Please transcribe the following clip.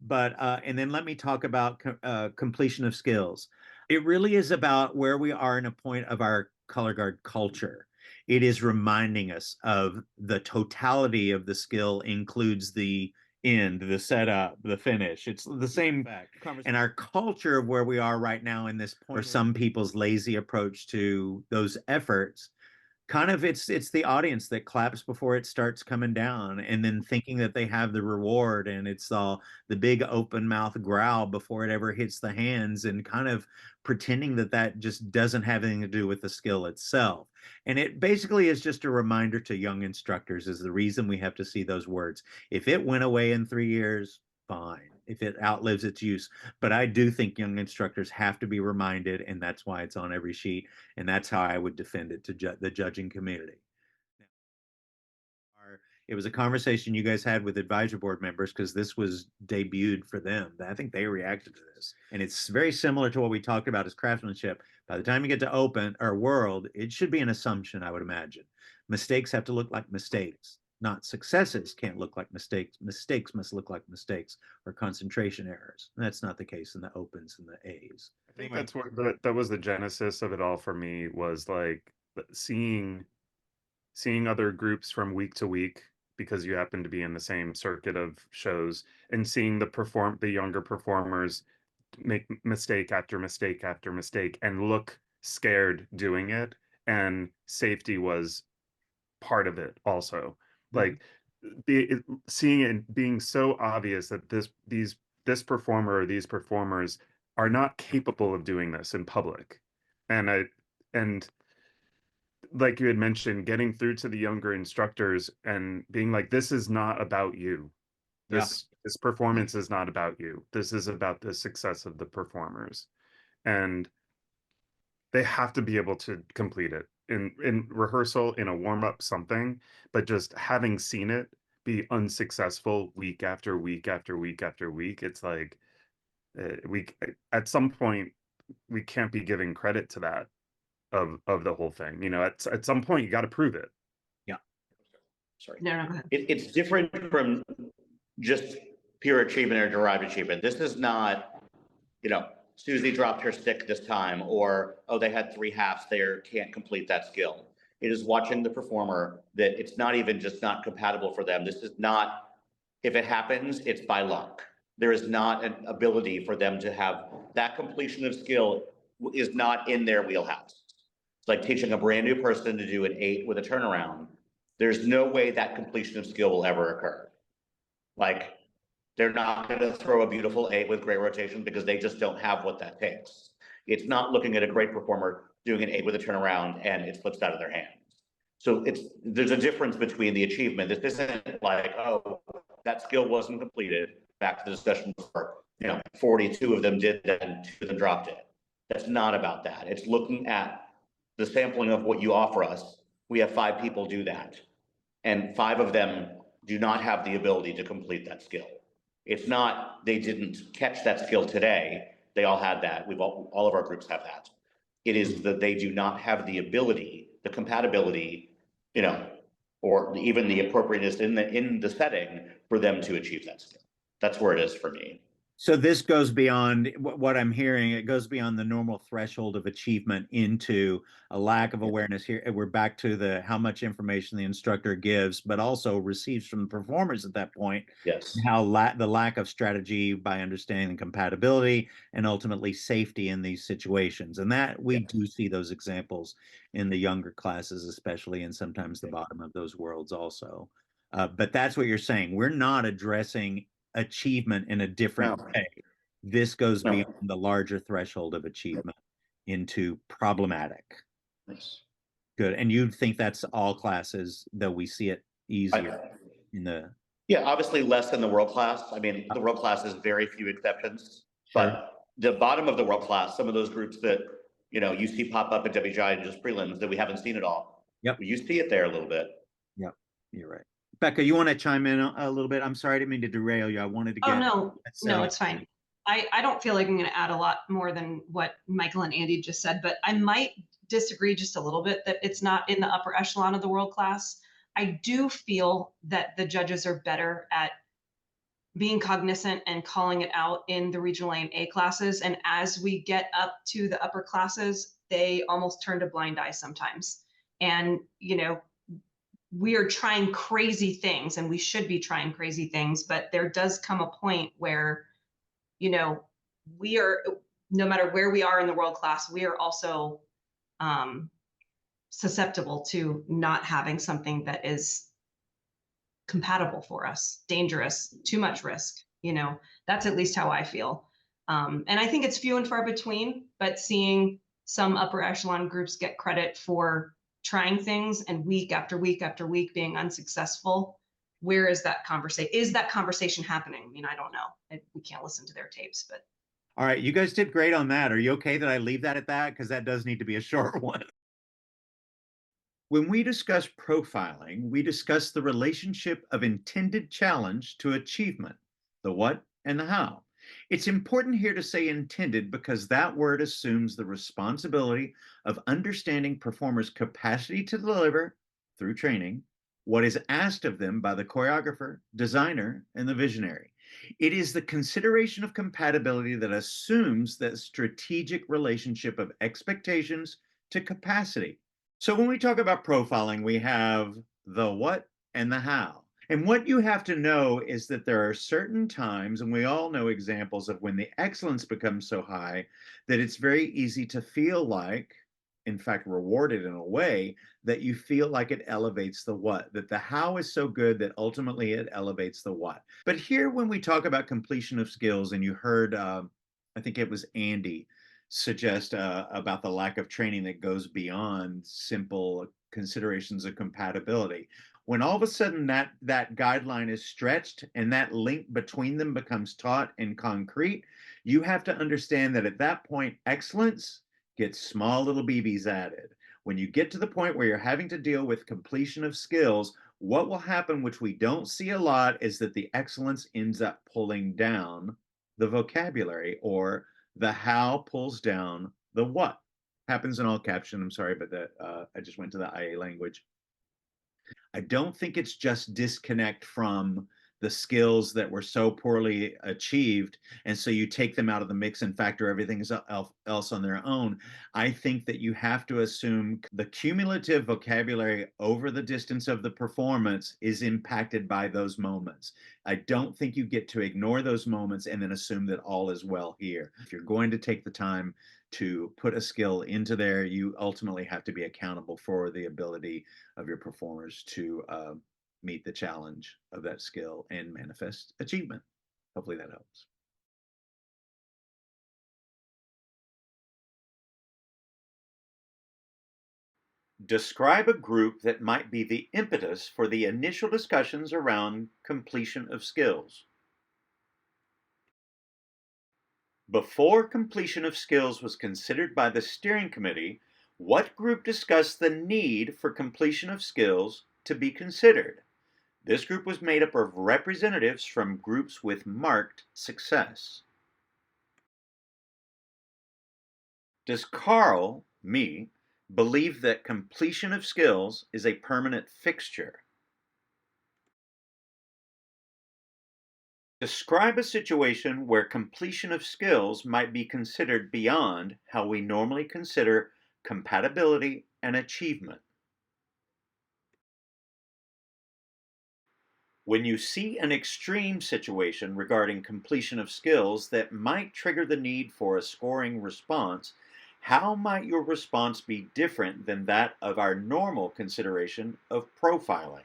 But and then let me talk about completion of skills. It really is about where we are in a point of our color guard culture. It is reminding us of the totality of the skill includes the end, the setup, the finish. It's the same fact. And our culture of where we are right now in this point, or some people's lazy approach to those efforts, kind of it's the audience that claps before it starts coming down and then thinking that they have the reward, and it's all the big open mouth growl before it ever hits the hands, and kind of pretending that that just doesn't have anything to do with the skill itself. And it basically is just a reminder to young instructors is the reason we have to see those words. If it went away in 3 years, fine. If it outlives its use. But I do think young instructors have to be reminded, and that's why it's on every sheet, and that's how I would defend it to the judging community. It was a conversation you guys had with advisory board members because this was debuted for them. I think they reacted to this, and it's very similar to what we talked about as craftsmanship. By the time you get to open or world, it should be an assumption, I would imagine. Mistakes have to look like mistakes, not successes can't look like mistakes. Mistakes must look like mistakes or concentration errors. And that's not the case in the opens and the A's. I think that's what that was the genesis of it all for me, was like seeing other groups from week to week because you happen to be in the same circuit of shows, and seeing the younger performers make mistake after mistake after mistake and look scared doing it, and safety was part of it also. Like seeing it being so obvious that this performer or these performers are not capable of doing this in public. And like you had mentioned, getting through to the younger instructors and being like, this is not about you. Yeah. This performance is not about you. This is about the success of the performers. And they have to be able to complete it in rehearsal, in a warm-up, something, but just having seen it be unsuccessful week after week after week after week, it's like we at some point we can't be giving credit to that of the whole thing. You know, at some point you got to prove it. Yeah. Sorry. No, no, go ahead. It's different from just pure achievement or derived achievement. This is not, Susie dropped her stick this time, or, oh, they had 3 halves, they can't complete that skill. It is watching the performer that it's not even just not compatible for them. This is not, if it happens, it's by luck. There is not an ability for them to have that completion of skill is not in their wheelhouse. It's like teaching a brand new person to do an 8 with a turnaround. There's no way that completion of skill will ever occur. Like, they're not going to throw a beautiful 8 with great rotation because they just don't have what that takes. It's not looking at a great performer doing an 8 with a turnaround and it slips out of their hands. So there's a difference between the achievement. This isn't like, oh, that skill wasn't completed. Back to the discussion before, 42 of them did that and 2 of them dropped it. That's not about that. It's looking at the sampling of what you offer us. We have 5 people do that, and 5 of them do not have the ability to complete that skill. It's not they didn't catch that skill today. They all had that. All of our groups have that. It is that they do not have the ability, the compatibility, or even the appropriateness in the setting for them to achieve that skill. That's where it is for me. So this goes beyond what I'm hearing. It goes beyond the normal threshold of achievement into a lack of awareness here. We're back to the how much information the instructor gives, but also receives from the performers at that point. Yes. How the lack of strategy by understanding the compatibility and ultimately safety in these situations. And that we do see those examples in the younger classes, especially, and sometimes the bottom of those worlds also. But that's what you're saying. We're not addressing achievement in a different way. This goes beyond the larger threshold of achievement into problematic. Yes. Good. And you think that's all classes, though we see it easier in the. Yeah, obviously less than the world class. I mean, the world class is very few exceptions, but the bottom of the world class, some of those groups that, you see pop up at WGI and just prelims that we haven't seen at all. Yep. You see it there a little bit. Yep. You're right. Becca, you want to chime in a little bit? I'm sorry, I didn't mean to derail you. I wanted to get. Oh, no, it's fine. I don't feel like I'm going to add a lot more than what Michael and Andy just said, but I might disagree just a little bit that it's not in the upper echelon of the world class. I do feel that the judges are better at being cognizant and calling it out in the regional A and A classes. And as we get up to the upper classes, they almost turned a blind eye sometimes. And, we are trying crazy things, and we should be trying crazy things, but there does come a point where, we are, no matter where we are in the world class, we are also susceptible to not having something that is compatible for us, dangerous, too much risk. That's at least how I feel. And I think it's few and far between, but seeing some upper echelon groups get credit for trying things and week after week after week being unsuccessful, where is that conversation? Is that conversation happening? I mean, I don't know. We can't listen to their tapes, but. All right, you guys did great on that. Are you okay that I leave that at that? Because that does need to be a short one. When we discuss profiling, we discuss the relationship of intended challenge to achievement, the what and the how. It's important here to say intended because that word assumes the responsibility of understanding performers' capacity to deliver through training what is asked of them by the choreographer, designer, and the visionary. It is the consideration of compatibility that assumes that strategic relationship of expectations to capacity. So when we talk about profiling, we have the what and the how. And what you have to know is that there are certain times, and we all know examples of when the excellence becomes so high that it's very easy to feel like, in fact, rewarded in a way that you feel like it elevates the what, that the how is so good that ultimately it elevates the what. But here, when we talk about completion of skills, and you heard, I think it was Andy suggest about the lack of training that goes beyond simple considerations of compatibility. When all of a sudden that guideline is stretched and that link between them becomes taut and concrete, you have to understand that at that point, excellence gets small little BBs added. When you get to the point where you're having to deal with completion of skills, what will happen, which we don't see a lot, is that the excellence ends up pulling down the vocabulary, or the how pulls down the what. Happens in all caption. I'm sorry, but I just went to the IA language. I don't think it's just disconnect from the skills that were so poorly achieved, and so you take them out of the mix and factor everything else on their own. I think that you have to assume the cumulative vocabulary over the distance of the performance is impacted by those moments. I don't think you get to ignore those moments and then assume that all is well here. If you're going to take the time to put a skill into there, you ultimately have to be accountable for the ability of your performers to meet the challenge of that skill and manifest achievement. Hopefully that helps. Describe a group that might be the impetus for the initial discussions around completion of skills. Before completion of skills was considered by the steering committee, what group discussed the need for completion of skills to be considered? This group was made up of representatives from groups with marked success. Does Karl, me, believe that completion of skills is a permanent fixture? Describe a situation where completion of skills might be considered beyond how we normally consider compatibility and achievement. When you see an extreme situation regarding completion of skills that might trigger the need for a scoring response, how might your response be different than that of our normal consideration of profiling?